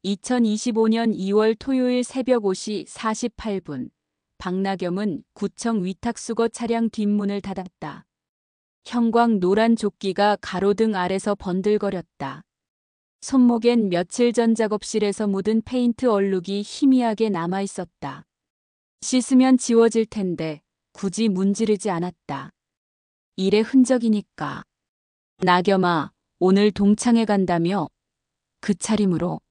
2025년 2월 토요일 새벽 5시 48분, 박나겸은 구청 위탁수거 차량 뒷문을 닫았다. 형광 노란 조끼가 가로등 아래서 번들거렸다. 손목엔 며칠 전 작업실에서 묻은 페인트 얼룩이 희미하게 남아있었다. 씻으면 지워질 텐데 굳이 문지르지 않았다. 일의 흔적이니까. 나겸아, 오늘 동창회 간다며? 그 차림으로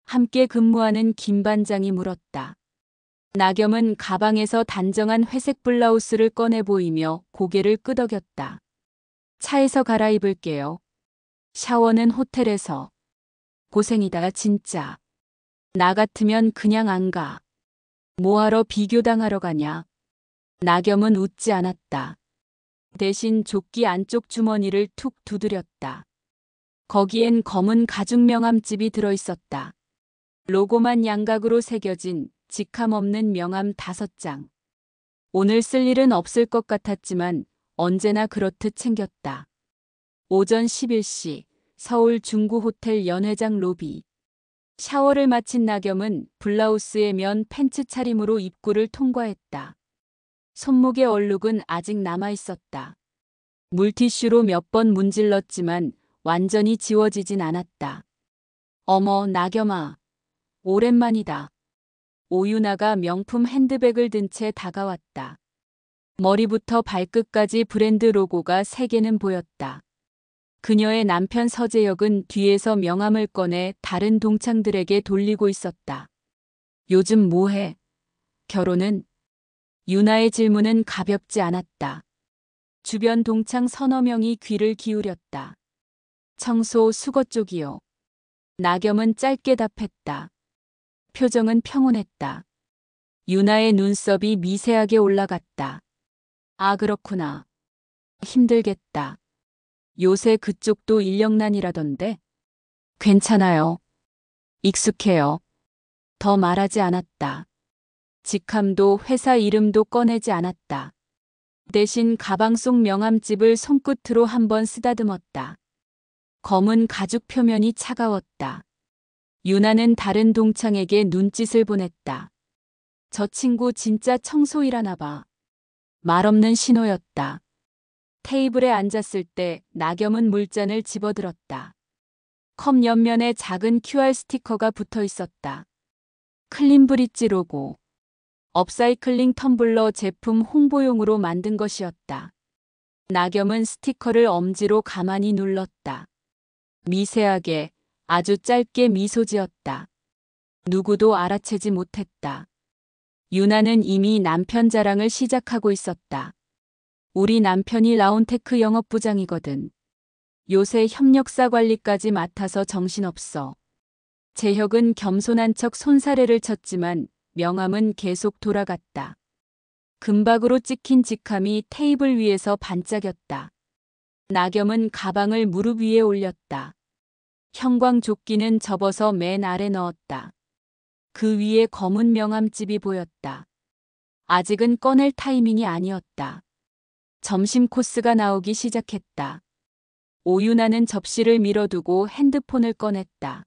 함께 근무하는 김 반장이 물었다. 나겸은 가방에서 단정한 회색 블라우스를 꺼내 보이며 고개를 끄덕였다. 차에서 갈아입을게요. 샤워는 호텔에서. 고생이다 진짜. 나 같으면 그냥 안 가. 뭐하러 비교당하러 가냐. 나겸은 웃지 않았다. 대신 조끼 안쪽 주머니를 툭 두드렸다. 거기엔 검은 가죽 명함집이 들어있었다. 로고만 양각으로 새겨진 직함 없는 명함 5장. 오늘 쓸 일은 없을 것 같았지만 언제나 그렇듯 챙겼다. 오전 11시 서울 중구호텔 연회장 로비. 샤워를 마친 나겸은 블라우스에 면 팬츠 차림으로 입구를 통과했다. 손목의 얼룩은 아직 남아있었다. 물티슈로 몇 번 문질렀지만 완전히 지워지진 않았다. 어머 나겸아. 오랜만이다. 오유나가 명품 핸드백을 든 채 다가왔다. 머리부터 발끝까지 브랜드 로고가 3개는 보였다. 그녀의 남편 서재혁은 뒤에서 명함을 꺼내 다른 동창들에게 돌리고 있었다. 요즘 뭐해? 결혼은? 유나의 질문은 가볍지 않았다. 주변 동창 서너 명이 귀를 기울였다. 청소 수거 쪽이요. 나겸은 짧게 답했다. 표정은 평온했다. 유나의 눈썹이 미세하게 올라갔다. 아 그렇구나. 힘들겠다. 요새 그쪽도 인력난이라던데? 괜찮아요. 익숙해요. 더 말하지 않았다. 직함도 회사 이름도 꺼내지 않았다. 대신 가방 속 명함집을 손끝으로 한번 쓰다듬었다. 검은 가죽 표면이 차가웠다. 유나는 다른 동창에게 눈짓을 보냈다. 저 친구 진짜 청소일하나 봐. 말없는 신호였다. 테이블에 앉았을 때 나겸은 물잔을 집어들었다. 컵 옆면에 작은 QR 스티커가 붙어 있었다. 클린브릿지 로고. 업사이클링 텀블러 제품 홍보용으로 만든 것이었다. 나겸은 스티커를 엄지로 가만히 눌렀다. 미세하게 아주 짧게 미소 지었다. 누구도 알아채지 못했다. 유나는 이미 남편 자랑을 시작하고 있었다. 우리 남편이 라운테크 영업부장이거든. 요새 협력사 관리까지 맡아서 정신없어. 재혁은 겸손한 척 손사래를 쳤지만 명함은 계속 돌아갔다. 금박으로 찍힌 직함이 테이블 위에서 반짝였다. 나겸은 가방을 무릎 위에 올렸다. 형광 조끼는 접어서 맨 아래 넣었다. 그 위에 검은 명함집이 보였다. 아직은 꺼낼 타이밍이 아니었다. 점심 코스가 나오기 시작했다. 오유나는 접시를 밀어두고 핸드폰을 꺼냈다.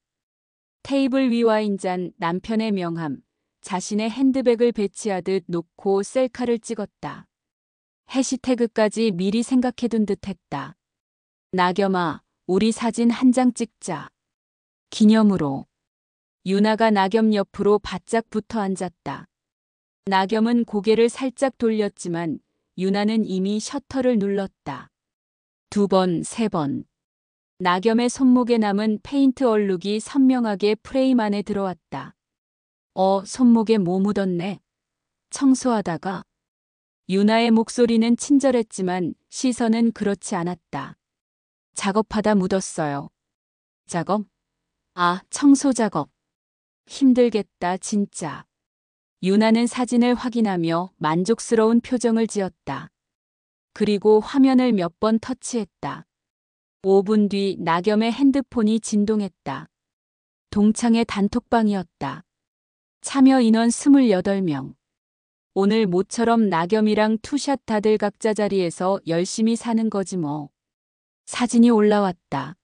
테이블 위 와인잔, 남편의 명함, 자신의 핸드백을 배치하듯 놓고 셀카를 찍었다. 해시태그까지 미리 생각해둔 듯했다. 나겸아, 우리 사진 한 장 찍자. 기념으로. 유나가 나겸 옆으로 바짝 붙어 앉았다. 나겸은 고개를 살짝 돌렸지만 유나는 이미 셔터를 눌렀다. 2번, 3번. 나겸의 손목에 남은 페인트 얼룩이 선명하게 프레임 안에 들어왔다. 손목에 뭐 묻었네. 청소하다가. 유나의 목소리는 친절했지만 시선은 그렇지 않았다. 작업하다 묻었어요. 작업? 아, 청소 작업. 힘들겠다, 진짜. 유나는 사진을 확인하며 만족스러운 표정을 지었다. 그리고 화면을 몇 번 터치했다. 5분 뒤 나겸의 핸드폰이 진동했다. 동창의 단톡방이었다. 참여 인원 28명. 오늘 모처럼 나겸이랑 투샷 다들 각자 자리에서 열심히 사는 거지 뭐. 사진이 올라왔다.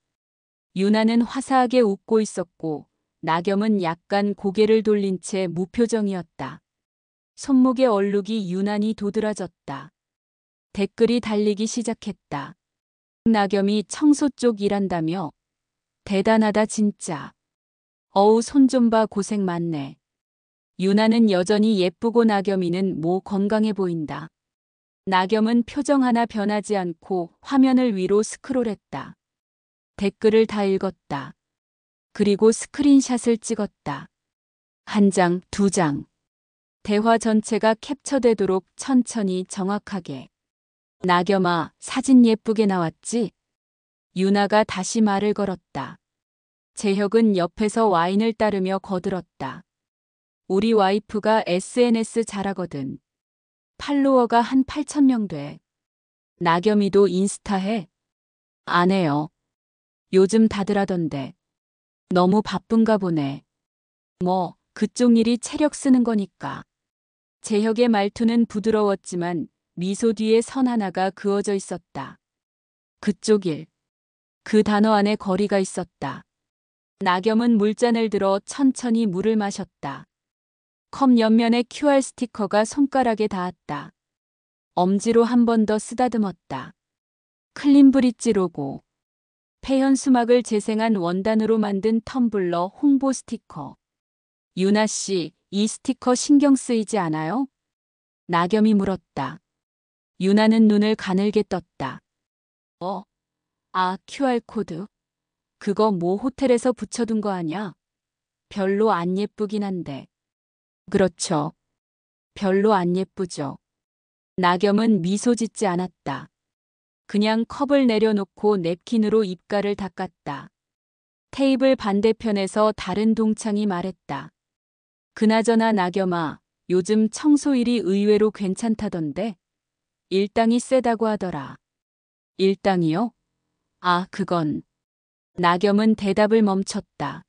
유나는 화사하게 웃고 있었고 나겸은 약간 고개를 돌린 채 무표정이었다. 손목의 얼룩이 유난히 도드라졌다. 댓글이 달리기 시작했다. 나겸이 청소 쪽 일한다며? 대단하다 진짜. 어우 손 좀 봐 고생 많네. 유나는 여전히 예쁘고 나겸이는 뭐 건강해 보인다. 나겸은 표정 하나 변하지 않고 화면을 위로 스크롤했다. 댓글을 다 읽었다. 그리고 스크린샷을 찍었다. 한 장, 두 장. 대화 전체가 캡처되도록 천천히 정확하게. 나겸아, 사진 예쁘게 나왔지? 유나가 다시 말을 걸었다. 재혁은 옆에서 와인을 따르며 거들었다. 우리 와이프가 SNS 잘하거든. 팔로워가 한 8,000명 돼. 나겸이도 인스타 해? 안 해요. 요즘 다들 하던데. 너무 바쁜가 보네. 뭐, 그쪽 일이 체력 쓰는 거니까. 재혁의 말투는 부드러웠지만 미소 뒤에 선 하나가 그어져 있었다. 그쪽 일. 그 단어 안에 거리가 있었다. 나겸은 물잔을 들어 천천히 물을 마셨다. 컵 옆면에 QR 스티커가 손가락에 닿았다. 엄지로 한 번 더 쓰다듬었다. 클린브릿지 로고. 폐현 수막을 재생한 원단으로 만든 텀블러 홍보 스티커. 유나 씨, 이 스티커 신경 쓰이지 않아요? 나겸이 물었다. 유나는 눈을 가늘게 떴다. QR코드. 그거 뭐 호텔에서 붙여둔 거 아냐? 별로 안 예쁘긴 한데. 그렇죠. 별로 안 예쁘죠. 나겸은 미소 짓지 않았다. 그냥 컵을 내려놓고 냅킨으로 입가를 닦았다. 테이블 반대편에서 다른 동창이 말했다. 그나저나 나겸아, 요즘 청소일이 의외로 괜찮다던데? 일당이 세다고 하더라. 일당이요? 그건. 나겸은 대답을 멈췄다.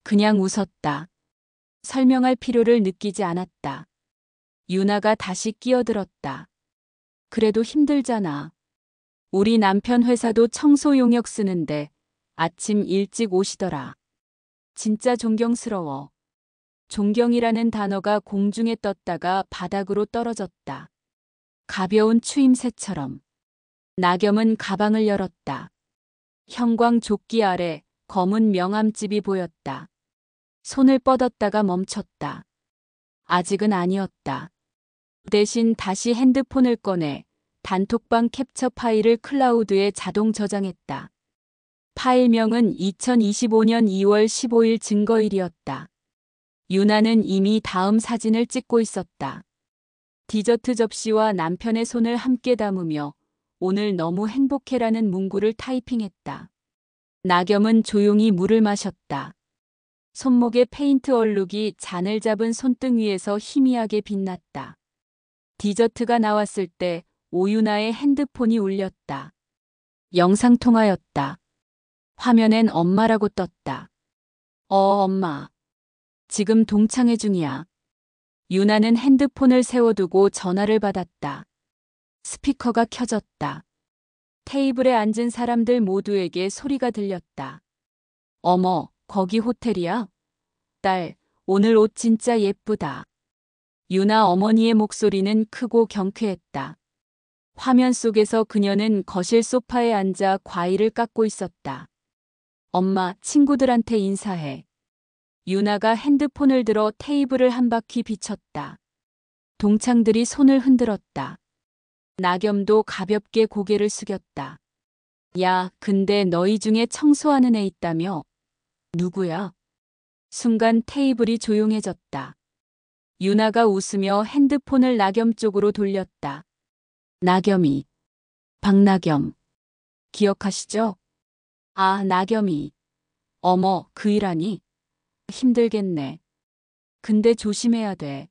그냥 웃었다. 설명할 필요를 느끼지 않았다. 유나가 다시 끼어들었다. 그래도 힘들잖아. 우리 남편 회사도 청소 용역 쓰는데 아침 일찍 오시더라. 진짜 존경스러워. 존경이라는 단어가 공중에 떴다가 바닥으로 떨어졌다. 가벼운 추임새처럼. 나겸은 가방을 열었다. 형광 조끼 아래 검은 명함집이 보였다. 손을 뻗었다가 멈췄다. 아직은 아니었다. 대신 다시 핸드폰을 꺼내 단톡방 캡처 파일을 클라우드에 자동 저장했다. 파일명은 2025년 2월 15일 증거일이었다. 유나는 이미 다음 사진을 찍고 있었다. 디저트 접시와 남편의 손을 함께 담으며 오늘 너무 행복해라는 문구를 타이핑했다. 나겸은 조용히 물을 마셨다. 손목에 페인트 얼룩이 잔을 잡은 손등 위에서 희미하게 빛났다. 디저트가 나왔을 때 오유나의 핸드폰이 울렸다. 영상통화였다. 화면엔 엄마라고 떴다. 엄마. 지금 동창회 중이야. 유나는 핸드폰을 세워두고 전화를 받았다. 스피커가 켜졌다. 테이블에 앉은 사람들 모두에게 소리가 들렸다. 어머, 거기 호텔이야? 딸, 오늘 옷 진짜 예쁘다. 유나 어머니의 목소리는 크고 경쾌했다. 화면 속에서 그녀는 거실 소파에 앉아 과일을 깎고 있었다. 엄마, 친구들한테 인사해. 유나가 핸드폰을 들어 테이블을 한 바퀴 비쳤다. 동창들이 손을 흔들었다. 나겸도 가볍게 고개를 숙였다. 야, 근데 너희 중에 청소하는 애 있다며? 누구야? 순간 테이블이 조용해졌다. 유나가 웃으며 핸드폰을 나겸 쪽으로 돌렸다. 나겸이. 박나겸. 기억하시죠? 나겸이. 어머, 그 일하니? 힘들겠네. 근데 조심해야 돼.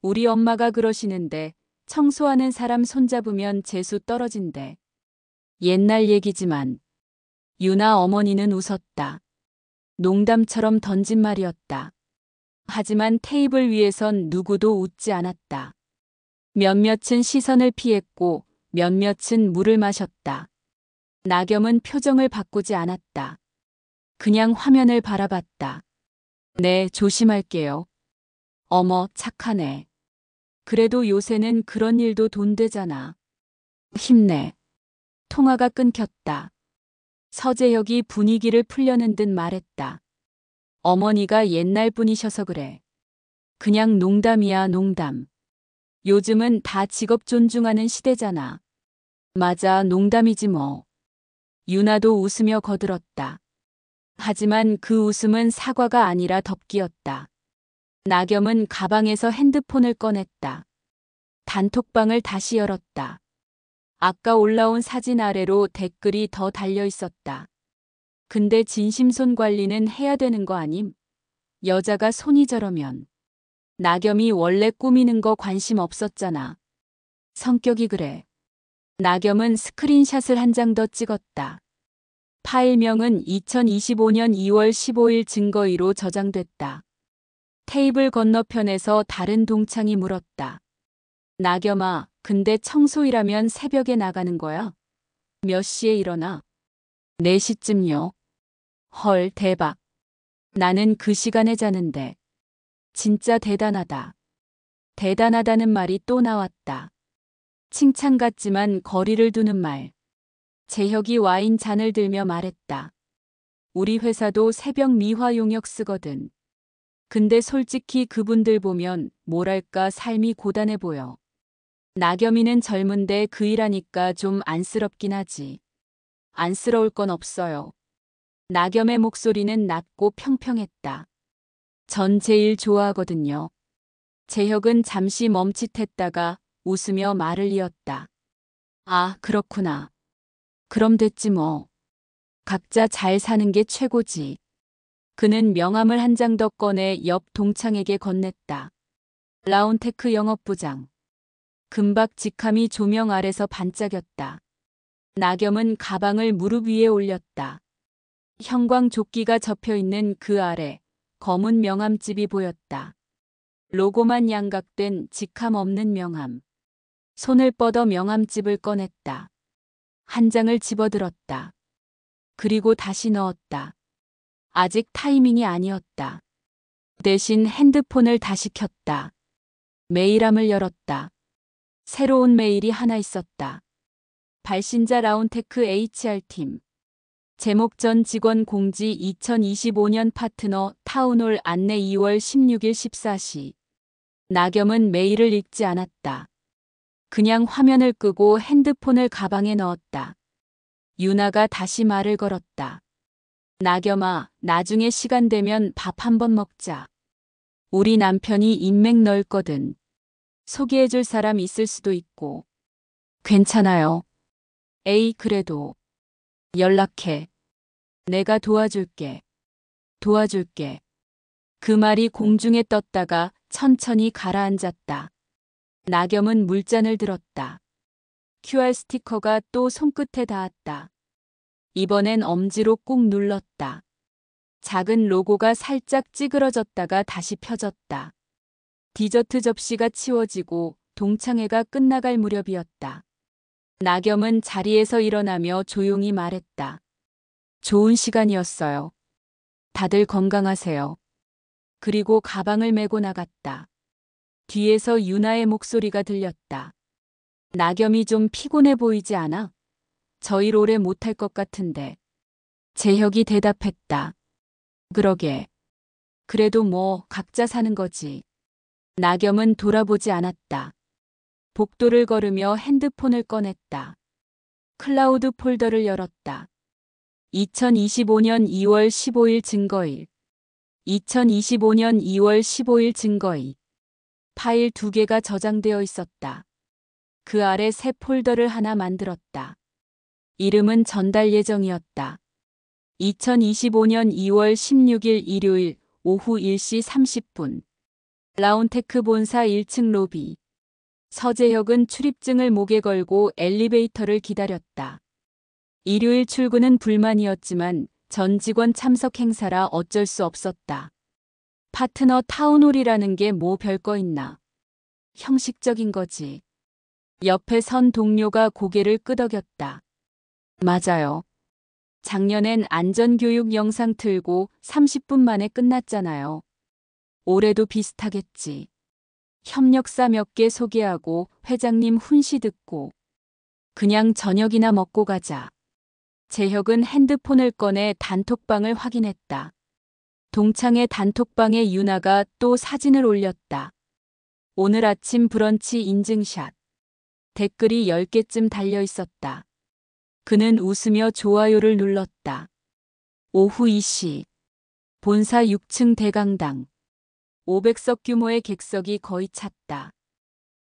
우리 엄마가 그러시는데 청소하는 사람 손잡으면 재수 떨어진대. 옛날 얘기지만. 유나 어머니는 웃었다. 농담처럼 던진 말이었다. 하지만 테이블 위에선 누구도 웃지 않았다. 몇몇은 시선을 피했고 몇몇은 물을 마셨다. 나겸은 표정을 바꾸지 않았다. 그냥 화면을 바라봤다. 네, 조심할게요. 어머, 착하네. 그래도 요새는 그런 일도 돈 되잖아. 힘내. 통화가 끊겼다. 서재혁이 분위기를 풀려는 듯 말했다. 어머니가 옛날 분이셔서 그래. 그냥 농담이야, 농담. 요즘은 다 직업 존중하는 시대잖아. 맞아, 농담이지 뭐. 유나도 웃으며 거들었다. 하지만 그 웃음은 사과가 아니라 덮기였다. 나겸은 가방에서 핸드폰을 꺼냈다. 단톡방을 다시 열었다. 아까 올라온 사진 아래로 댓글이 더 달려 있었다. 근데 진심손 관리는 해야 되는 거 아님? 여자가 손이 저러면. 나겸이 원래 꾸미는 거 관심 없었잖아. 성격이 그래. 나겸은 스크린샷을 한 장 더 찍었다. 파일명은 2025년 2월 15일 증거위로 저장됐다. 테이블 건너편에서 다른 동창이 물었다. 나겸아, 근데 청소이라면 새벽에 나가는 거야? 몇 시에 일어나? 4시쯤요. 헐, 대박. 나는 그 시간에 자는데. 진짜 대단하다. 대단하다는 말이 또 나왔다. 칭찬 같지만 거리를 두는 말. 재혁이 와인 잔을 들며 말했다. 우리 회사도 새벽 미화 용역 쓰거든. 근데 솔직히 그분들 보면 뭐랄까 삶이 고단해 보여. 나겸이는 젊은데 그 일하니까 좀 안쓰럽긴 하지. 안쓰러울 건 없어요. 나겸의 목소리는 낮고 평평했다. 전 제일 좋아하거든요. 재혁은 잠시 멈칫했다가 웃으며 말을 이었다. 아, 그렇구나. 그럼 됐지 뭐. 각자 잘 사는 게 최고지. 그는 명함을 한 장 더 꺼내 옆 동창에게 건넸다. 라운테크 영업부장. 금박 직함이 조명 아래서 반짝였다. 나겸은 가방을 무릎 위에 올렸다. 형광조끼가 접혀있는 그 아래 검은 명함집이 보였다. 로고만 양각된 직함 없는 명함. 손을 뻗어 명함집을 꺼냈다. 한 장을 집어들었다. 그리고 다시 넣었다. 아직 타이밍이 아니었다. 대신 핸드폰을 다시 켰다. 메일함을 열었다. 새로운 메일이 하나 있었다. 발신자 라운테크 HR팀. 제목 전 직원 공지 2025년 파트너 타운홀 안내 2월 16일 14시. 나겸은 메일을 읽지 않았다. 그냥 화면을 끄고 핸드폰을 가방에 넣었다. 유나가 다시 말을 걸었다. 나겸아, 나중에 시간 되면 밥 한번 먹자. 우리 남편이 인맥 넓거든. 소개해줄 사람 있을 수도 있고. 괜찮아요. 에이, 그래도. 연락해. 내가 도와줄게. 도와줄게. 그 말이 공중에 떴다가 천천히 가라앉았다. 나겸은 물잔을 들었다. QR 스티커가 또 손끝에 닿았다. 이번엔 엄지로 꾹 눌렀다. 작은 로고가 살짝 찌그러졌다가 다시 펴졌다. 디저트 접시가 치워지고 동창회가 끝나갈 무렵이었다. 나겸은 자리에서 일어나며 조용히 말했다. 좋은 시간이었어요. 다들 건강하세요. 그리고 가방을 메고 나갔다. 뒤에서 유나의 목소리가 들렸다. 나겸이 좀 피곤해 보이지 않아? 저 일 오래 못할 것 같은데. 재혁이 대답했다. 그러게. 그래도 뭐 각자 사는 거지. 나겸은 돌아보지 않았다. 복도를 걸으며 핸드폰을 꺼냈다. 클라우드 폴더를 열었다. 2025년 2월 15일 증거일. 2025년 2월 15일 증거일. 파일 2개가 저장되어 있었다. 그 아래 새 폴더를 하나 만들었다. 이름은 전달 예정이었다. 2025년 2월 16일 일요일 오후 1시 30분. 라운테크 본사 1층 로비. 서재혁은 출입증을 목에 걸고 엘리베이터를 기다렸다. 일요일 출근은 불만이었지만 전 직원 참석 행사라 어쩔 수 없었다. 파트너 타운홀이라는 게 뭐 별거 있나. 형식적인 거지. 옆에 선 동료가 고개를 끄덕였다. 맞아요. 작년엔 안전교육 영상 틀고 30분 만에 끝났잖아요. 올해도 비슷하겠지. 협력사 몇 개 소개하고 회장님 훈시 듣고 그냥 저녁이나 먹고 가자. 재혁은 핸드폰을 꺼내 단톡방을 확인했다. 동창의 단톡방에 유나가 또 사진을 올렸다. 오늘 아침 브런치 인증샷. 댓글이 10개쯤 달려 있었다. 그는 웃으며 좋아요를 눌렀다. 오후 2시. 본사 6층 대강당. 500석 규모의 객석이 거의 찼다.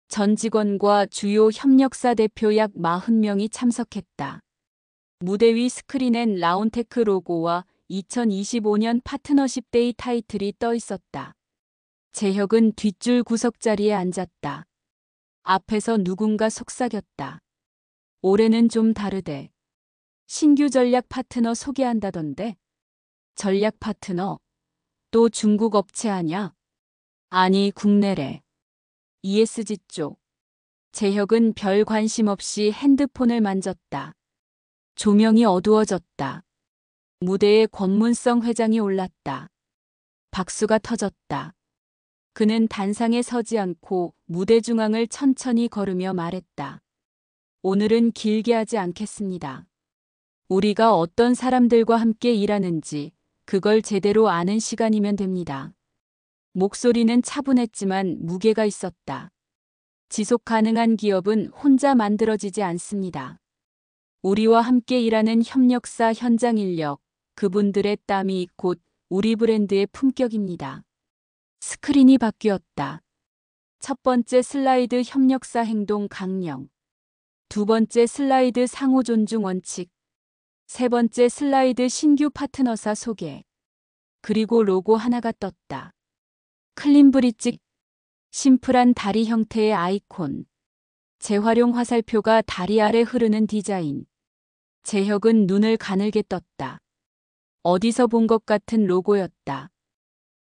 전 직원과 주요 협력사 대표 약 40명이 참석했다. 무대 위 스크린엔 라운테크 로고와 2025년 파트너십 데이 타이틀이 떠 있었다. 재혁은 뒷줄 구석자리에 앉았다. 앞에서 누군가 속삭였다. 올해는 좀 다르대. 신규 전략 파트너 소개한다던데? 전략 파트너? 또 중국 업체 아냐? 아니, 국내래. ESG 쪽. 재혁은 별 관심 없이 핸드폰을 만졌다. 조명이 어두워졌다. 무대에 권문성 회장이 올랐다. 박수가 터졌다. 그는 단상에 서지 않고 무대 중앙을 천천히 걸으며 말했다. 오늘은 길게 하지 않겠습니다. 우리가 어떤 사람들과 함께 일하는지 그걸 제대로 아는 시간이면 됩니다. 목소리는 차분했지만 무게가 있었다. 지속 가능한 기업은 혼자 만들어지지 않습니다. 우리와 함께 일하는 협력사 현장 인력, 그분들의 땀이 곧 우리 브랜드의 품격입니다. 스크린이 바뀌었다. 첫 번째 슬라이드 협력사 행동 강령. 두 번째 슬라이드 상호 존중 원칙. 세 번째 슬라이드 신규 파트너사 소개. 그리고 로고 하나가 떴다. 클린 브릿지. 심플한 다리 형태의 아이콘. 재활용 화살표가 다리 아래 흐르는 디자인. 재혁은 눈을 가늘게 떴다. 어디서 본 것 같은 로고였다.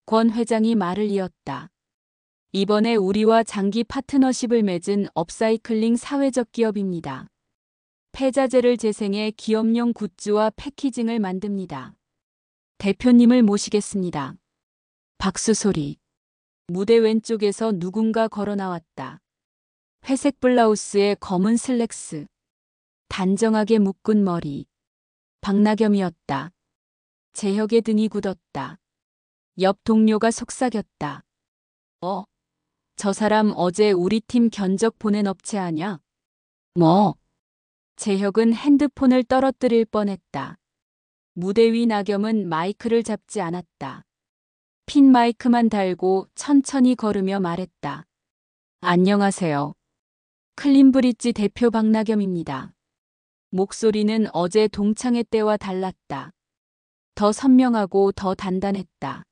권 회장이 말을 이었다. 이번에 우리와 장기 파트너십을 맺은 업사이클링 사회적 기업입니다. 폐자재를 재생해 기업용 굿즈와 패키징을 만듭니다. 대표님을 모시겠습니다. 박수 소리. 무대 왼쪽에서 누군가 걸어 나왔다. 회색 블라우스에 검은 슬랙스. 단정하게 묶은 머리. 박나겸이었다. 재혁의 등이 굳었다. 옆 동료가 속삭였다. 저 사람 어제 우리 팀 견적 보낸 업체 아냐? 뭐? 재혁은 핸드폰을 떨어뜨릴 뻔했다. 무대 위 나겸은 마이크를 잡지 않았다. 핀 마이크만 달고 천천히 걸으며 말했다. 안녕하세요. 클린브릿지 대표 박나겸입니다. 목소리는 어제 동창회 때와 달랐다. 더 선명하고 더 단단했다.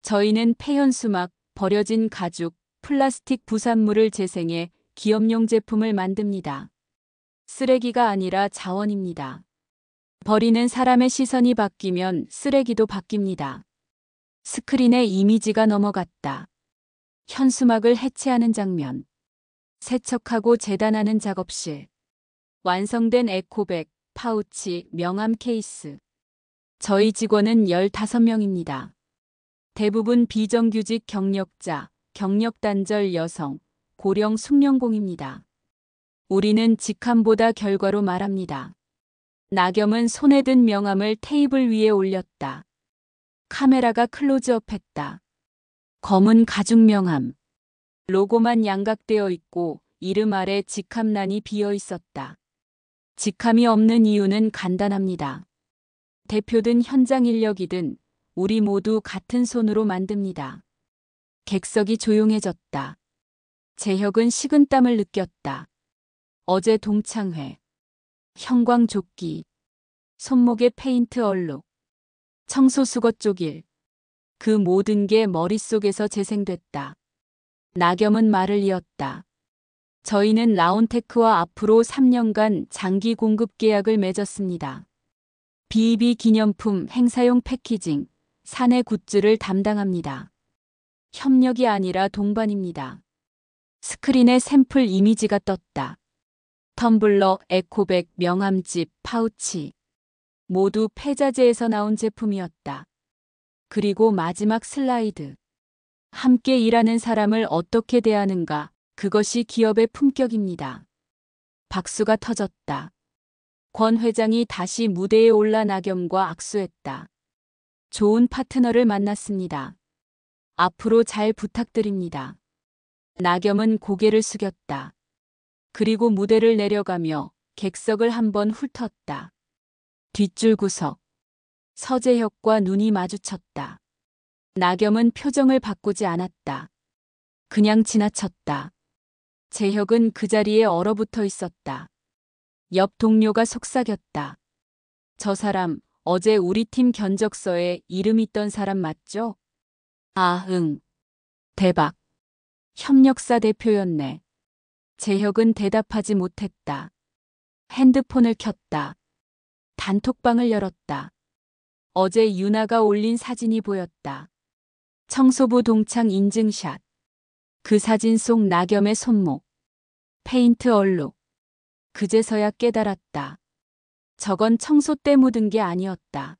저희는 폐연수막, 버려진 가죽, 플라스틱 부산물을 재생해 기업용 제품을 만듭니다. 쓰레기가 아니라 자원입니다. 버리는 사람의 시선이 바뀌면 쓰레기도 바뀝니다. 스크린에 이미지가 넘어갔다. 현수막을 해체하는 장면. 세척하고 재단하는 작업실. 완성된 에코백, 파우치, 명함 케이스. 저희 직원은 15명입니다. 대부분 비정규직 경력자, 경력 단절 여성, 고령 숙련공입니다. 우리는 직함보다 결과로 말합니다. 나겸은 손에 든 명함을 테이블 위에 올렸다. 카메라가 클로즈업했다. 검은 가죽 명함. 로고만 양각되어 있고 이름 아래 직함란이 비어 있었다. 직함이 없는 이유는 간단합니다. 대표든 현장 인력이든 우리 모두 같은 손으로 만듭니다. 객석이 조용해졌다. 재혁은 식은땀을 느꼈다. 어제 동창회. 형광조끼. 손목에 페인트 얼룩. 청소수거 쪽일. 그 모든 게 머릿속에서 재생됐다. 나겸은 말을 이었다. 저희는 라운테크와 앞으로 3년간 장기 공급 계약을 맺었습니다. BEB 기념품 행사용 패키징, 사내 굿즈를 담당합니다. 협력이 아니라 동반입니다. 스크린에 샘플 이미지가 떴다. 텀블러, 에코백, 명함집, 파우치. 모두 폐자재에서 나온 제품이었다. 그리고 마지막 슬라이드. 함께 일하는 사람을 어떻게 대하는가, 그것이 기업의 품격입니다. 박수가 터졌다. 권 회장이 다시 무대에 올라 나겸과 악수했다. 좋은 파트너를 만났습니다. 앞으로 잘 부탁드립니다. 나겸은 고개를 숙였다. 그리고 무대를 내려가며 객석을 한번 훑었다. 뒷줄 구석. 서재혁과 눈이 마주쳤다. 나겸은 표정을 바꾸지 않았다. 그냥 지나쳤다. 재혁은 그 자리에 얼어붙어 있었다. 옆 동료가 속삭였다. 저 사람, 어제 우리 팀 견적서에 이름 있던 사람 맞죠? 아, 응. 대박. 협력사 대표였네. 재혁은 대답하지 못했다. 핸드폰을 켰다. 단톡방을 열었다. 어제 유나가 올린 사진이 보였다. 청소부 동창 인증샷. 그 사진 속 나겸의 손목. 페인트 얼룩. 그제서야 깨달았다. 저건 청소 때 묻은 게 아니었다.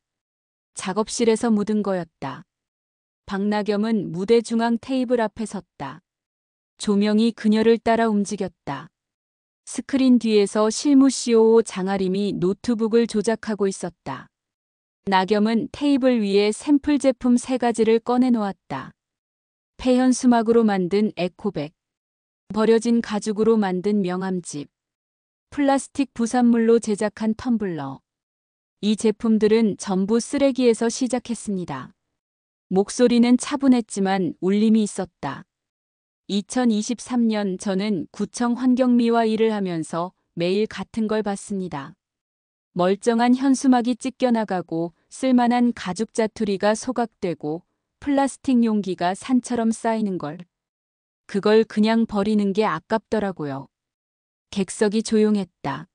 작업실에서 묻은 거였다. 박나겸은 무대 중앙 테이블 앞에 섰다. 조명이 그녀를 따라 움직였다. 스크린 뒤에서 실무 COO 장아림이 노트북을 조작하고 있었다. 나겸은 테이블 위에 샘플 제품 3가지를 꺼내놓았다. 폐연 수막으로 만든 에코백, 버려진 가죽으로 만든 명함집, 플라스틱 부산물로 제작한 텀블러. 이 제품들은 전부 쓰레기에서 시작했습니다. 목소리는 차분했지만 울림이 있었다. 2023년 저는 구청 환경미화 일을 하면서 매일 같은 걸 봤습니다. 멀쩡한 현수막이 찢겨나가고 쓸만한 가죽 자투리가 소각되고 플라스틱 용기가 산처럼 쌓이는 걸. 그걸 그냥 버리는 게 아깝더라고요. 객석이 조용했다.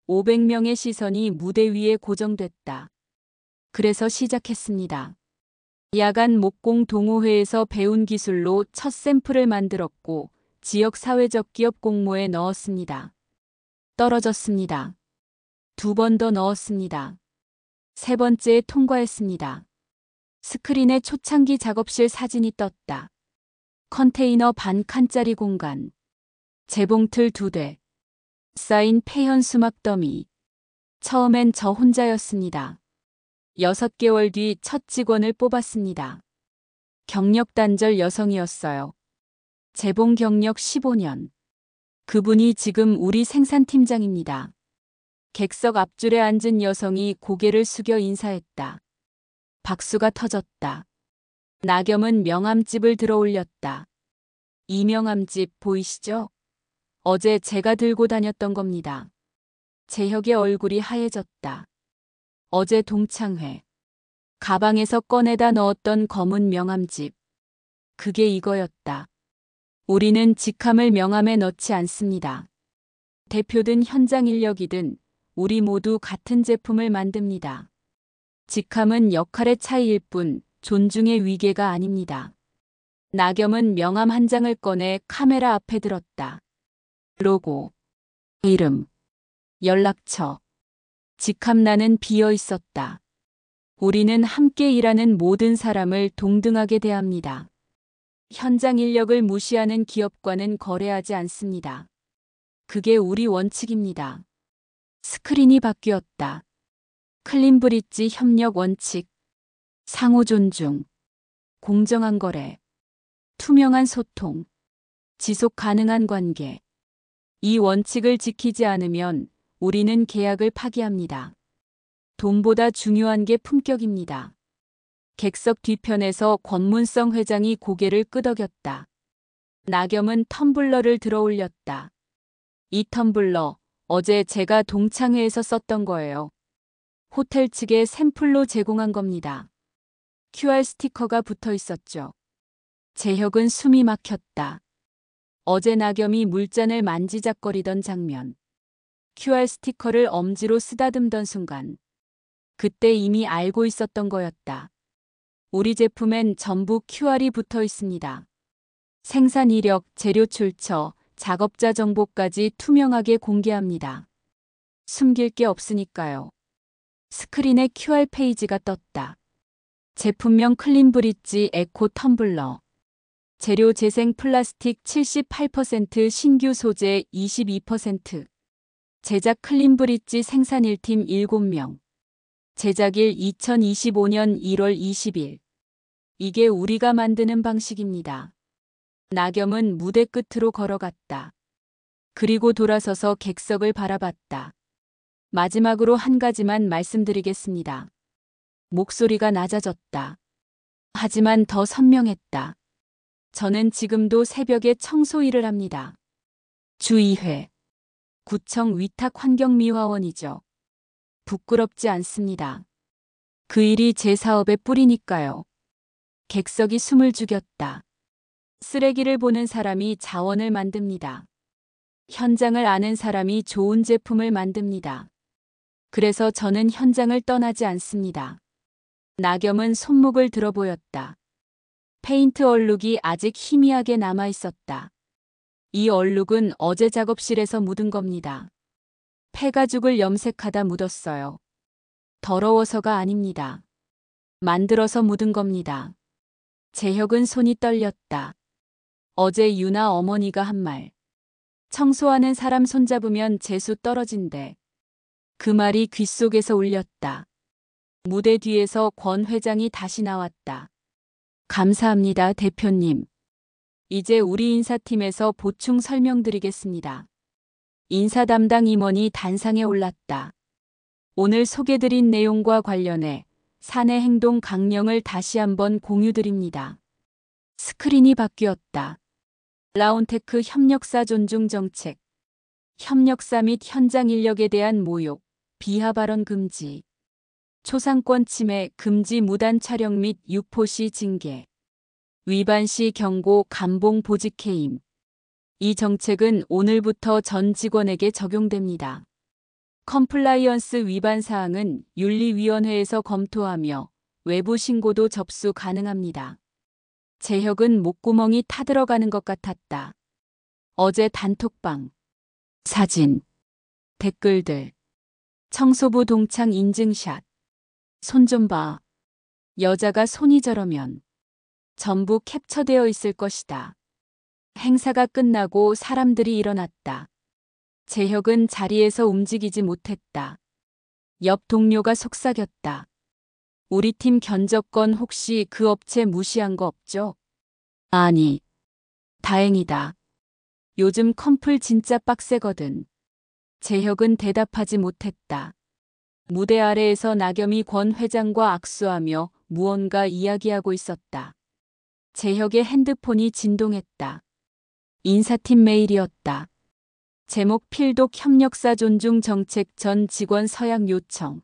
500명의 시선이 무대 위에 고정됐다. 그래서 시작했습니다. 야간 목공 동호회에서 배운 기술로 첫 샘플을 만들었고 지역 사회적 기업 공모에 넣었습니다. 떨어졌습니다. 2번 더 넣었습니다. 3번째에 통과했습니다. 스크린에 초창기 작업실 사진이 떴다. 컨테이너 반 칸짜리 공간. 재봉틀 2대. 쌓인 폐연 수막 더미. 처음엔 저 혼자였습니다. 6개월 뒤 첫 직원을 뽑았습니다. 경력 단절 여성이었어요. 재봉 경력 15년. 그분이 지금 우리 생산팀장입니다. 객석 앞줄에 앉은 여성이 고개를 숙여 인사했다. 박수가 터졌다. 나겸은 명함집을 들어 올렸다. 이 명함집 보이시죠? 어제 제가 들고 다녔던 겁니다. 재혁의 얼굴이 하얘졌다. 어제 동창회. 가방에서 꺼내다 넣었던 검은 명함집. 그게 이거였다. 우리는 직함을 명함에 넣지 않습니다. 대표든 현장 인력이든 우리 모두 같은 제품을 만듭니다. 직함은 역할의 차이일 뿐 존중의 위계가 아닙니다. 나겸은 명함 한 장을 꺼내 카메라 앞에 들었다. 로고, 이름, 연락처, 직함란은 비어 있었다. 우리는 함께 일하는 모든 사람을 동등하게 대합니다. 현장 인력을 무시하는 기업과는 거래하지 않습니다. 그게 우리 원칙입니다. 스크린이 바뀌었다. 클린브릿지 협력 원칙. 상호 존중. 공정한 거래. 투명한 소통. 지속 가능한 관계. 이 원칙을 지키지 않으면 우리는 계약을 파기합니다. 돈보다 중요한 게 품격입니다. 객석 뒤편에서 권문성 회장이 고개를 끄덕였다. 나겸은 텀블러를 들어 올렸다. 이 텀블러, 어제 제가 동창회에서 썼던 거예요. 호텔 측에 샘플로 제공한 겁니다. QR 스티커가 붙어 있었죠. 재혁은 숨이 막혔다. 어제 나겸이 물잔을 만지작거리던 장면. QR 스티커를 엄지로 쓰다듬던 순간. 그때 이미 알고 있었던 거였다. 우리 제품엔 전부 QR이 붙어 있습니다. 생산 이력, 재료 출처, 작업자 정보까지 투명하게 공개합니다. 숨길 게 없으니까요. 스크린에 QR 페이지가 떴다. 제품명 클린브릿지 에코 텀블러. 재료 재생 플라스틱 78%, 신규 소재 22%. 제작 클린브릿지 생산 1팀 7명. 제작일 2025년 1월 20일. 이게 우리가 만드는 방식입니다. 나겸은 무대 끝으로 걸어갔다. 그리고 돌아서서 객석을 바라봤다. 마지막으로 한 가지만 말씀드리겠습니다. 목소리가 낮아졌다. 하지만 더 선명했다. 저는 지금도 새벽에 청소 일을 합니다. 주 2회. 구청 위탁환경미화원이죠. 부끄럽지 않습니다. 그 일이 제 사업의 뿌리니까요. 객석이 숨을 죽였다. 쓰레기를 보는 사람이 자원을 만듭니다. 현장을 아는 사람이 좋은 제품을 만듭니다. 그래서 저는 현장을 떠나지 않습니다. 나겸은 손목을 들어 보였다. 페인트 얼룩이 아직 희미하게 남아 있었다. 이 얼룩은 어제 작업실에서 묻은 겁니다. 폐가죽을 염색하다 묻었어요. 더러워서가 아닙니다. 만들어서 묻은 겁니다. 재혁은 손이 떨렸다. 어제 유나 어머니가 한 말. 청소하는 사람 손잡으면 재수 떨어진대. 그 말이 귓속에서 울렸다. 무대 뒤에서 권 회장이 다시 나왔다. 감사합니다, 대표님. 이제 우리 인사팀에서 보충 설명드리겠습니다. 인사 담당 임원이 단상에 올랐다. 오늘 소개드린 내용과 관련해 사내 행동 강령을 다시 한번 공유드립니다. 스크린이 바뀌었다. 라운테크 협력사 존중 정책. 협력사 및 현장 인력에 대한 모욕, 비하 발언 금지. 초상권 침해 금지 무단 촬영 및 유포시 징계. 위반 시 경고 감봉 보직 해임. 이 정책은 오늘부터 전 직원에게 적용됩니다. 컴플라이언스 위반 사항은 윤리위원회에서 검토하며 외부 신고도 접수 가능합니다. 재혁은 목구멍이 타들어가는 것 같았다. 어제 단톡방. 사진. 댓글들. 청소부 동창 인증샷. 손 좀 봐. 여자가 손이 저러면 전부 캡처되어 있을 것이다. 행사가 끝나고 사람들이 일어났다. 재혁은 자리에서 움직이지 못했다. 옆 동료가 속삭였다. 우리 팀 견적건 혹시 그 업체 무시한 거 없죠? 아니. 다행이다. 요즘 컴플 진짜 빡세거든. 재혁은 대답하지 못했다. 무대 아래에서 나겸이 권 회장과 악수하며 무언가 이야기하고 있었다. 재혁의 핸드폰이 진동했다. 인사팀 메일이었다. 제목 필독 협력사 존중 정책 전 직원 서약 요청.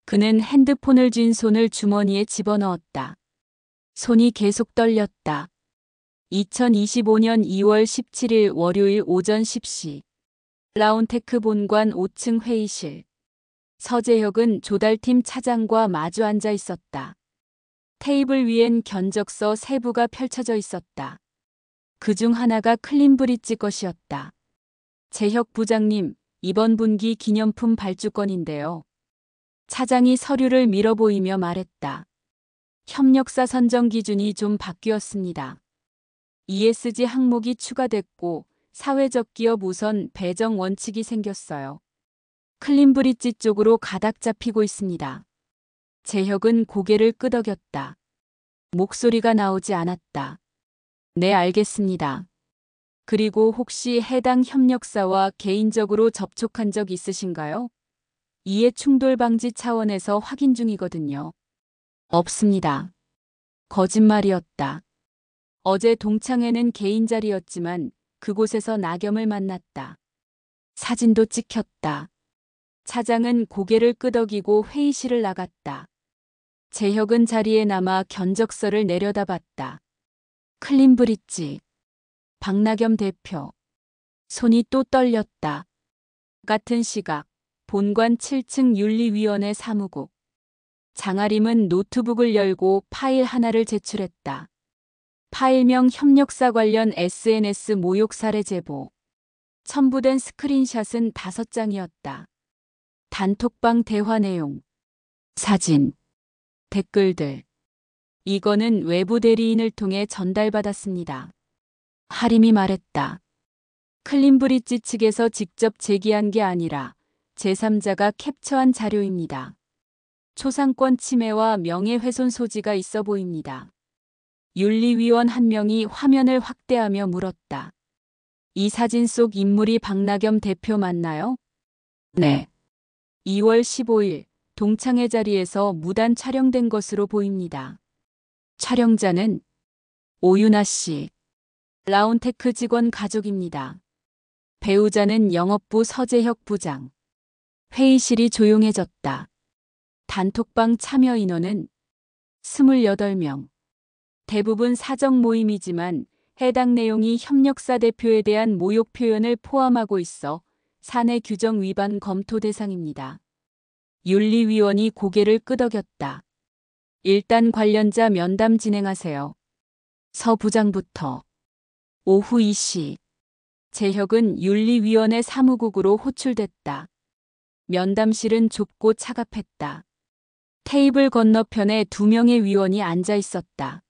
그는 핸드폰을 쥔 손을 주머니에 집어넣었다. 손이 계속 떨렸다. 2025년 2월 17일 월요일 오전 10시. 라운테크 본관 5층 회의실. 서재혁은 조달팀 차장과 마주 앉아 있었다. 테이블 위엔 견적서 3부가 펼쳐져 있었다. 그중 하나가 클린브릿지 것이었다. 재혁 부장님, 이번 분기 기념품 발주건인데요. 차장이 서류를 밀어보이며 말했다. 협력사 선정 기준이 좀 바뀌었습니다. ESG 항목이 추가됐고 사회적 기업 우선 배정 원칙이 생겼어요. 클린브릿지 쪽으로 가닥 잡히고 있습니다. 재혁은 고개를 끄덕였다. 목소리가 나오지 않았다. 네, 알겠습니다. 그리고 혹시 해당 협력사와 개인적으로 접촉한 적 있으신가요? 이해 충돌 방지 차원에서 확인 중이거든요. 없습니다. 거짓말이었다. 어제 동창회는 개인 자리였지만 그곳에서 나겸을 만났다. 사진도 찍혔다. 차장은 고개를 끄덕이고 회의실을 나갔다. 재혁은 자리에 남아 견적서를 내려다봤다. 클린브릿지. 박나겸 대표. 손이 또 떨렸다. 같은 시각 본관 7층 윤리위원회 사무국. 장아림은 노트북을 열고 파일 하나를 제출했다. 파일명 협력사 관련 SNS 모욕 사례 제보. 첨부된 스크린샷은 5장이었다. 단톡방 대화 내용. 사진. 댓글들. 이거는 외부 대리인을 통해 전달받았습니다. 하림이 말했다. 클린브리지 측에서 직접 제기한 게 아니라 제3자가 캡처한 자료입니다. 초상권 침해와 명예훼손 소지가 있어 보입니다. 윤리위원 한 명이 화면을 확대하며 물었다. 이 사진 속 인물이 박나겸 대표 맞나요? 네. 2월 15일 동창회 자리에서 무단 촬영된 것으로 보입니다. 촬영자는 오윤아 씨, 라운테크 직원 가족입니다. 배우자는 영업부 서재혁 부장. 회의실이 조용해졌다. 단톡방 참여 인원은 28명. 대부분 사적 모임이지만 해당 내용이 협력사 대표에 대한 모욕 표현을 포함하고 있어 사내 규정 위반 검토 대상입니다. 윤리위원이 고개를 끄덕였다. 일단 관련자 면담 진행하세요. 서 부장부터. 오후 2시. 재혁은 윤리위원회 사무국으로 호출됐다. 면담실은 좁고 차갑했다. 테이블 건너편에 2명의 위원이 앉아 있었다.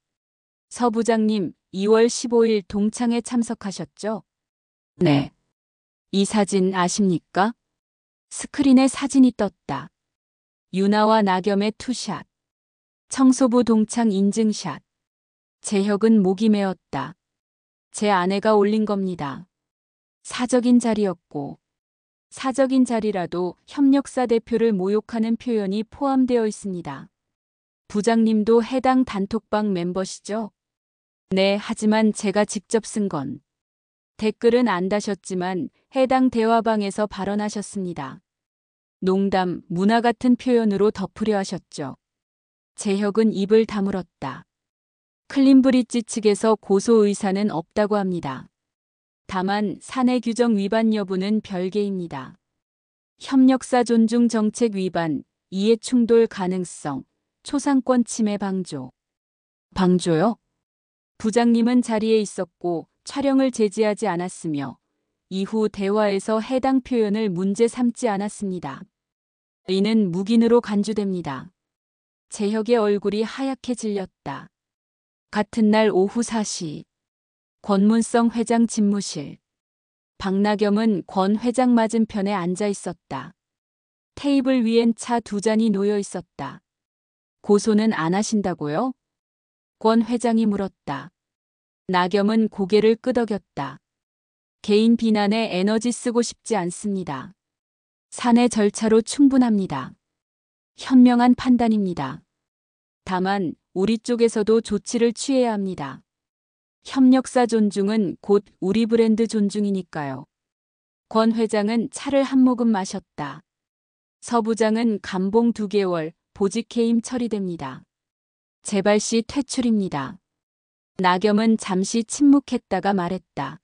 서 부장님, 2월 15일 동창회 참석하셨죠? 네. 이 사진 아십니까? 스크린에 사진이 떴다. 유나와 나겸의 투샷. 청소부 동창 인증샷. 재혁은 목이 메었다. 제 아내가 올린 겁니다. 사적인 자리였고, 사적인 자리라도 협력사 대표를 모욕하는 표현이 포함되어 있습니다. 부장님도 해당 단톡방 멤버시죠? 네, 하지만 제가 직접 쓴 건. 댓글은 안 다셨지만 해당 대화방에서 발언하셨습니다. 농담, 문화 같은 표현으로 덮으려 하셨죠. 재혁은 입을 다물었다. 클린브리지 측에서 고소 의사는 없다고 합니다. 다만 사내 규정 위반 여부는 별개입니다. 협력사 존중 정책 위반, 이해 충돌 가능성, 초상권 침해 방조. 방조요? 부장님은 자리에 있었고 촬영을 제지하지 않았으며 이후 대화에서 해당 표현을 문제 삼지 않았습니다. 이는 묵인으로 간주됩니다. 재혁의 얼굴이 하얗게 질렸다. 같은 날 오후 4시. 권문성 회장 집무실. 박나겸은 권 회장 맞은편에 앉아 있었다. 테이블 위엔 차 2잔이 놓여 있었다. 고소는 안 하신다고요? 권 회장이 물었다. 나겸은 고개를 끄덕였다. 개인 비난에 에너지 쓰고 싶지 않습니다. 사내 절차로 충분합니다. 현명한 판단입니다. 다만 우리 쪽에서도 조치를 취해야 합니다. 협력사 존중은 곧 우리 브랜드 존중이니까요. 권 회장은 차를 한 모금 마셨다. 서 부장은 감봉 2개월, 보직 해임 처리됩니다. 재발 시 퇴출입니다. 나겸은 잠시 침묵했다가 말했다.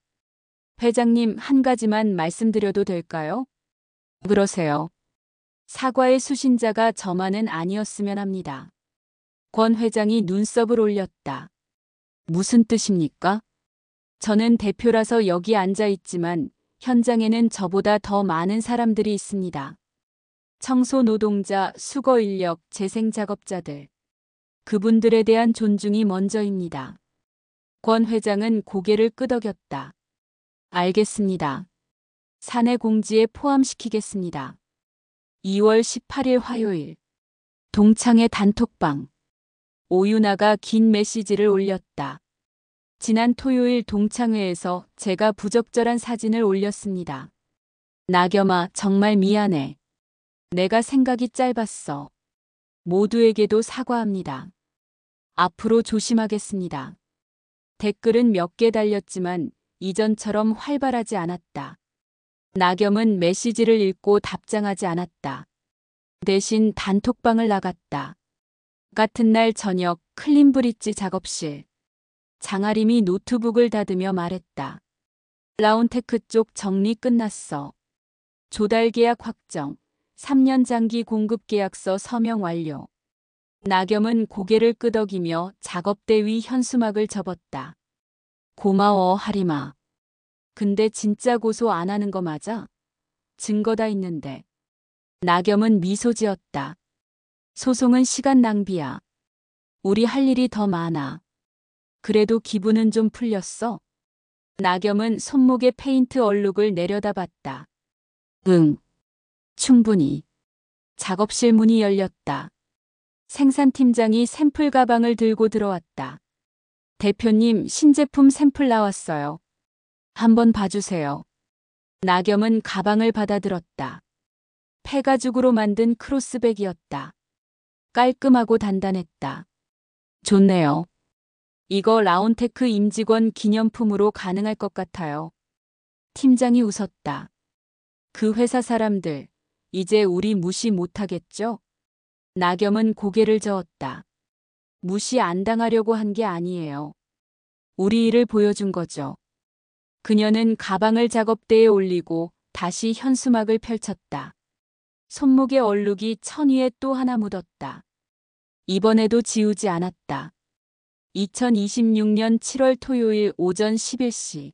회장님, 한 가지만 말씀드려도 될까요? 그러세요. 사과의 수신자가 저만은 아니었으면 합니다. 권 회장이 눈썹을 올렸다. 무슨 뜻입니까? 저는 대표라서 여기 앉아 있지만 현장에는 저보다 더 많은 사람들이 있습니다. 청소 노동자, 수거 인력, 재생 작업자들. 그분들에 대한 존중이 먼저입니다. 권 회장은 고개를 끄덕였다. 알겠습니다. 사내 공지에 포함시키겠습니다. 2월 18일 화요일. 동창회 단톡방. 오윤아가 긴 메시지를 올렸다. 지난 토요일 동창회에서 제가 부적절한 사진을 올렸습니다. 나겸아, 정말 미안해. 내가 생각이 짧았어. 모두에게도 사과합니다. 앞으로 조심하겠습니다. 댓글은 몇 개 달렸지만 이전처럼 활발하지 않았다. 나겸은 메시지를 읽고 답장하지 않았다. 대신 단톡방을 나갔다. 같은 날 저녁 클린브리지 작업실. 장아림이 노트북을 닫으며 말했다. 라운테크 쪽 정리 끝났어. 조달 계약 확정, 3년 장기 공급 계약서 서명 완료. 나겸은 고개를 끄덕이며 작업대 위 현수막을 접었다. 고마워, 하림아. 근데 진짜 고소 안 하는 거 맞아? 증거 다 있는데. 나겸은 미소 지었다. 소송은 시간 낭비야. 우리 할 일이 더 많아. 그래도 기분은 좀 풀렸어? 나겸은 손목에 페인트 얼룩을 내려다봤다. 응, 충분히. 작업실 문이 열렸다. 생산팀장이 샘플 가방을 들고 들어왔다. 대표님, 신제품 샘플 나왔어요. 한번 봐주세요. 나겸은 가방을 받아들었다. 폐가죽으로 만든 크로스백이었다. 깔끔하고 단단했다. 좋네요. 이거 라온테크 임직원 기념품으로 가능할 것 같아요. 팀장이 웃었다. 그 회사 사람들, 이제 우리 무시 못하겠죠? 나겸은 고개를 저었다. 무시 안 당하려고 한 게 아니에요. 우리 일을 보여준 거죠. 그녀는 가방을 작업대에 올리고 다시 현수막을 펼쳤다. 손목에 얼룩이 천 위에 또 하나 묻었다. 이번에도 지우지 않았다. 2026년 7월 토요일 오전 11시.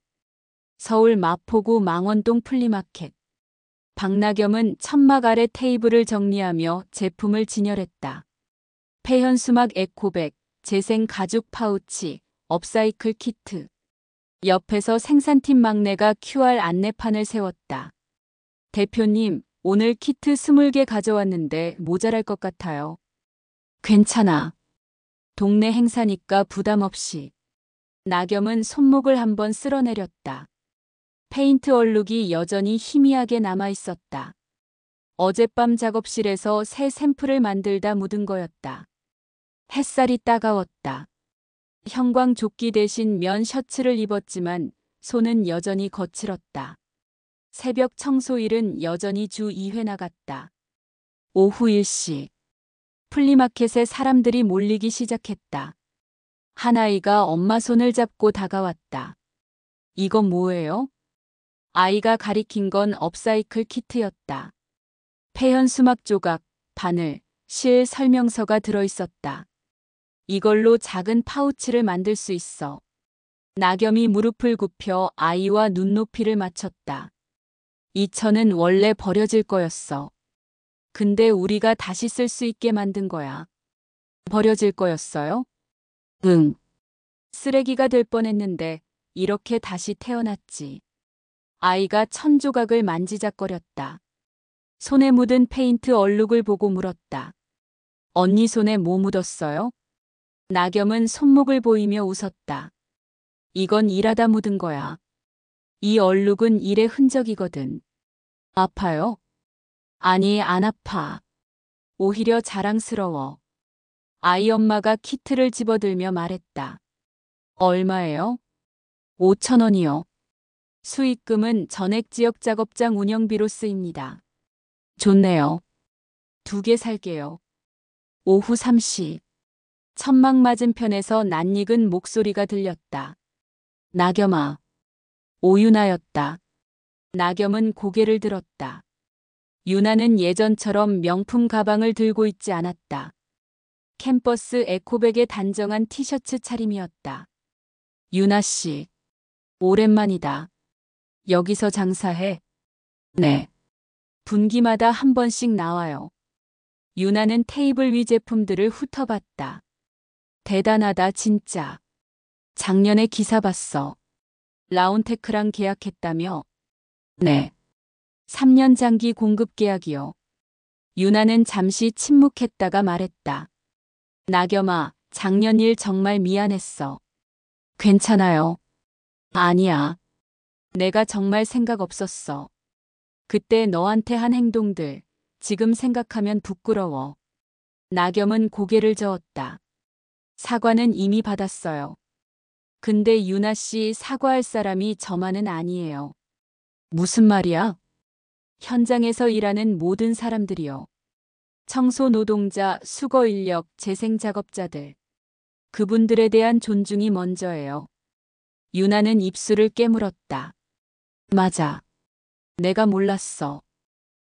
서울 마포구 망원동 플리마켓. 박나겸은 천막 아래 테이블을 정리하며 제품을 진열했다. 폐현수막 에코백, 재생 가죽 파우치, 업사이클 키트. 옆에서 생산팀 막내가 QR 안내판을 세웠다. 대표님, 오늘 키트 20개 가져왔는데 모자랄 것 같아요. 괜찮아. 동네 행사니까 부담 없이. 나겸은 손목을 한번 쓸어내렸다. 페인트 얼룩이 여전히 희미하게 남아 있었다. 어젯밤 작업실에서 새 샘플을 만들다 묻은 거였다. 햇살이 따가웠다. 형광조끼 대신 면 셔츠를 입었지만 손은 여전히 거칠었다. 새벽 청소일은 여전히 주 2회 나갔다. 오후 1시. 플리마켓에 사람들이 몰리기 시작했다. 한 아이가 엄마 손을 잡고 다가왔다. 이건 뭐예요? 아이가 가리킨 건 업사이클 키트였다. 폐현수막 조각, 바늘, 실 설명서가 들어있었다. 이걸로 작은 파우치를 만들 수 있어. 나겸이 무릎을 굽혀 아이와 눈높이를 맞췄다. 이 천은 원래 버려질 거였어. 근데 우리가 다시 쓸 수 있게 만든 거야. 버려질 거였어요? 응. 쓰레기가 될 뻔했는데 이렇게 다시 태어났지. 아이가 천 조각을 만지작거렸다. 손에 묻은 페인트 얼룩을 보고 물었다. 언니 손에 뭐 묻었어요? 나겸은 손목을 보이며 웃었다. 이건 일하다 묻은 거야. 이 얼룩은 일의 흔적이거든. 아파요? 아니, 안 아파. 오히려 자랑스러워. 아이 엄마가 키트를 집어들며 말했다. 얼마예요? 5천 원이요. 수익금은 전액 지역 작업장 운영비로 쓰입니다. 좋네요. 2개 살게요. 오후 3시. 천막 맞은편에서 낯익은 목소리가 들렸다. 나겸아. 오유나였다. 나겸은 고개를 들었다. 유나는 예전처럼 명품 가방을 들고 있지 않았다. 캠퍼스 에코백에 단정한 티셔츠 차림이었다. 유나 씨. 오랜만이다. 여기서 장사해? 네. 분기마다 한 번씩 나와요. 유나는 테이블 위 제품들을 훑어봤다. 대단하다 진짜. 작년에 기사 봤어. 라온테크랑 계약했다며? 네. 3년 장기 공급 계약이요. 유나는 잠시 침묵했다가 말했다. 나겸아, 작년 일 정말 미안했어. 괜찮아요. 아니야. 내가 정말 생각 없었어. 그때 너한테 한 행동들, 지금 생각하면 부끄러워. 나겸은 고개를 저었다. 사과는 이미 받았어요. 근데 유나 씨 사과할 사람이 저만은 아니에요. 무슨 말이야? 현장에서 일하는 모든 사람들이요. 청소 노동자, 수거 인력, 재생 작업자들. 그분들에 대한 존중이 먼저예요. 유나는 입술을 깨물었다. 맞아. 내가 몰랐어.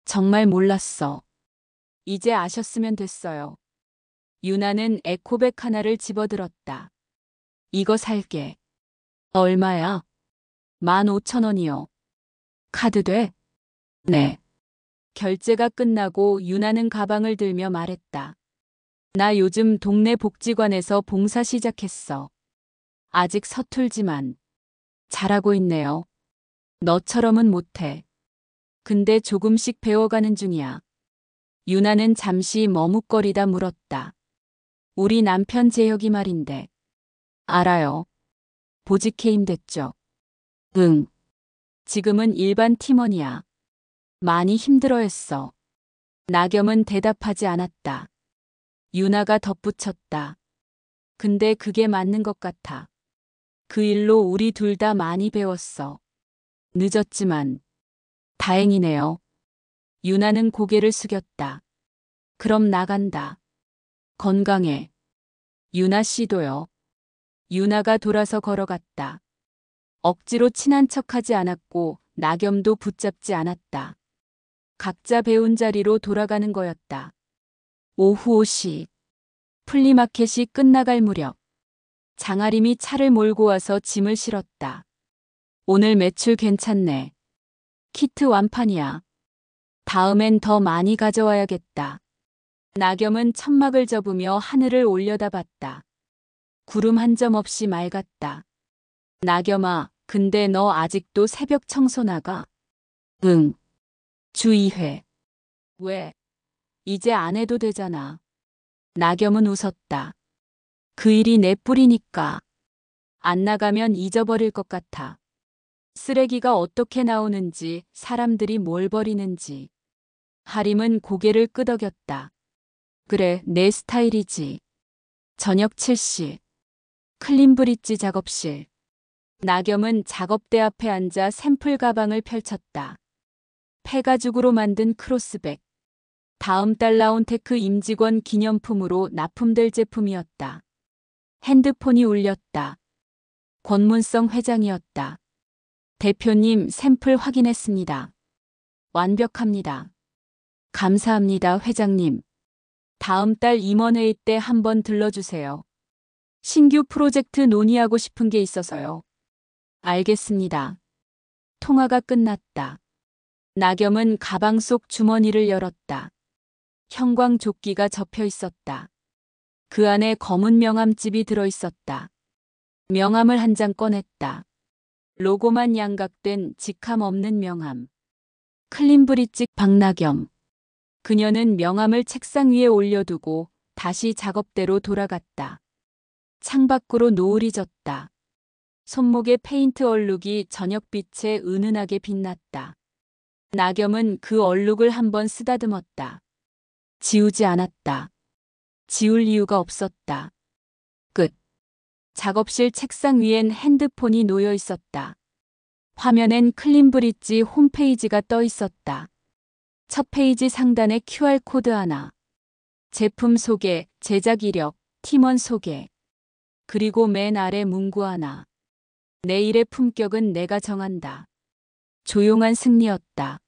정말 몰랐어. 이제 아셨으면 됐어요. 유나는 에코백 하나를 집어들었다. 이거 살게. 얼마야? 15,000원이요. 카드 돼? 네. 결제가 끝나고 유나는 가방을 들며 말했다. 나 요즘 동네 복지관에서 봉사 시작했어. 아직 서툴지만 잘하고 있네요. 너처럼은 못해. 근데 조금씩 배워가는 중이야. 유나는 잠시 머뭇거리다 물었다. 우리 남편 재혁이 말인데. 알아요. 보직해임 됐죠. 응. 지금은 일반 팀원이야. 많이 힘들어했어. 나겸은 대답하지 않았다. 유나가 덧붙였다. 근데 그게 맞는 것 같아. 그 일로 우리 둘 다 많이 배웠어. 늦었지만 다행이네요. 유나는 고개를 숙였다. 그럼 나간다. 건강해. 유나 씨도요. 유나가 돌아서 걸어갔다. 억지로 친한 척하지 않았고 나겸도 붙잡지 않았다. 각자 배운 자리로 돌아가는 거였다. 오후 5시. 플리마켓이 끝나갈 무렵. 장아림이 차를 몰고 와서 짐을 실었다. 오늘 매출 괜찮네. 키트 완판이야. 다음엔 더 많이 가져와야겠다. 나겸은 천막을 접으며 하늘을 올려다봤다. 구름 한 점 없이 맑았다. 나겸아, 근데 너 아직도 새벽 청소 나가? 응. 주 2회. 왜? 이제 안 해도 되잖아. 나겸은 웃었다. 그 일이 내 뿔이니까. 안 나가면 잊어버릴 것 같아. 쓰레기가 어떻게 나오는지, 사람들이 뭘 버리는지. 하림은 고개를 끄덕였다. 그래, 내 스타일이지. 저녁 7시. 클린브릿지 작업실. 나겸은 작업대 앞에 앉아 샘플 가방을 펼쳤다. 폐가죽으로 만든 크로스백. 다음 달 나온 테크 임직원 기념품으로 납품될 제품이었다. 핸드폰이 울렸다. 권문성 회장이었다. 대표님, 샘플 확인했습니다. 완벽합니다. 감사합니다, 회장님. 다음 달 임원회의 때 한번 들러주세요. 신규 프로젝트 논의하고 싶은 게 있어서요. 알겠습니다. 통화가 끝났다. 나겸은 가방 속 주머니를 열었다. 형광조끼가 접혀 있었다. 그 안에 검은 명함집이 들어있었다. 명함을 한 장 꺼냈다. 로고만 양각된 직함 없는 명함. 클린브릿지 박나겸. 그녀는 명함을 책상 위에 올려두고 다시 작업대로 돌아갔다. 창밖으로 노을이 졌다. 손목에 페인트 얼룩이 저녁빛에 은은하게 빛났다. 나겸은 그 얼룩을 한번 쓰다듬었다. 지우지 않았다. 지울 이유가 없었다. 끝. 작업실 책상 위엔 핸드폰이 놓여 있었다. 화면엔 클린브릿지 홈페이지가 떠 있었다. 첫 페이지 상단에 QR코드 하나. 제품 소개, 제작 이력, 팀원 소개. 그리고 맨 아래 문구 하나. 내 일의 품격은 내가 정한다. 조용한 승리였다.